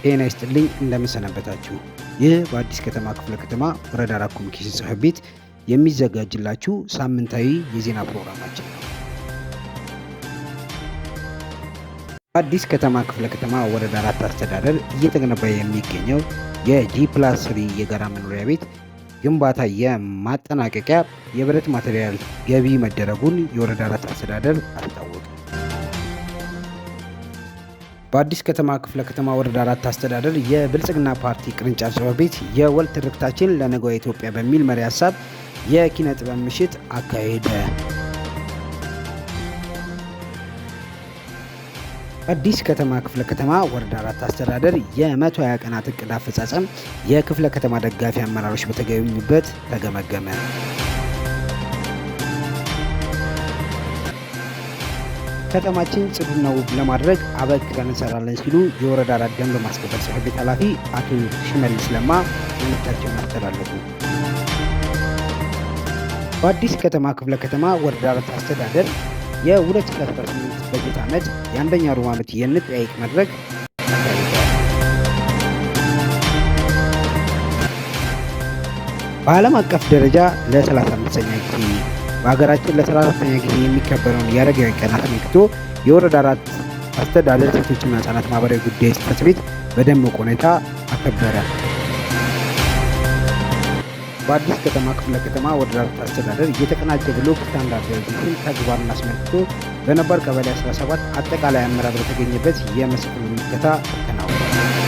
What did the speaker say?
ጤና ይስጥልኝ እንደምን ሰነበታችሁ። ይህ በአዲስ ከተማ ክፍለ ከተማ ወረዳ 4 ኮሚኒኬሽን ጽሕፈት ቤት የሚዘጋጅላችሁ ሳምንታዊ የዜና ፕሮግራማችን ነው። በአዲስ ከተማ ክፍለ ከተማ ወረዳ 4 አስተዳደር እየተገነባ የሚገኘው የ G+3 የጋራ መኖሪያ ቤት ግንባታ የማጠናቀቂያ የብረት ማቴሪያል ገቢ መደረጉን የወረዳ 4 አስተዳደር አስታወቀ። በአዲስ ከተማ ክፍለ ከተማ ወረዳ 4 አስተዳደር የብልጽግና ፓርቲ ቅርንጫፍ ጽሕፈት ቤት የወል ትርክታችን ለነገዋ ኢትዮጵያ በሚል መሪ ሀሳብ የኪነ ጥበብ ምሽት አካሄደ። አዲስ ከተማ ክፍለ ከተማ ወረዳ 4 አስተዳደር የ120 ቀናት እቅድ አፈጻጸም የክፍለ ከተማ ደጋፊ አመራሮች በተገኙበት ተገመገመ። ከተማችን ጽዱና ውብ ለማድረግ አበክረን እንሰራለን ሲሉ የወረዳ 4 ደንብ ማስከበር ጽሕፈት ቤት ኃላፊ አቶ ሽመልስ ለማ መልእክታቸውን አስተላለፉ። በአዲስ ከተማ ክፍለ ከተማ ወረዳ 4 አስተዳደር የ2018 በጀት ዓመት የአንደኛ ሩብ ዓመት የንጠያይቅ መድረክ ተካሄደ። በዓለም አቀፍ ደረጃ ለ35ኛ ጊዜ በሀገራችን ለ34ኛ ጊዜ የሚከበረውን የአረጋውያን ቀን አስመልክቶ የወረዳ 4 አስተዳደር ሴቶችና ሕፃናት ማህበራዊ ጉዳይ ጽሕፈት ቤት በደማቅ ሁኔታ አከበረ። በአዲስ ከተማ ክፍለ ከተማ ወረዳ 4 አስተዳደር የተቀናጀ ብሎክ ስታንዳርዳይዜሽን ተግባርን አስመልክቶ በነባር ቀበሌ 17 አጠቃላይ አመራር በተገኘበት የመስክ ምልከታ ተከናውኗል።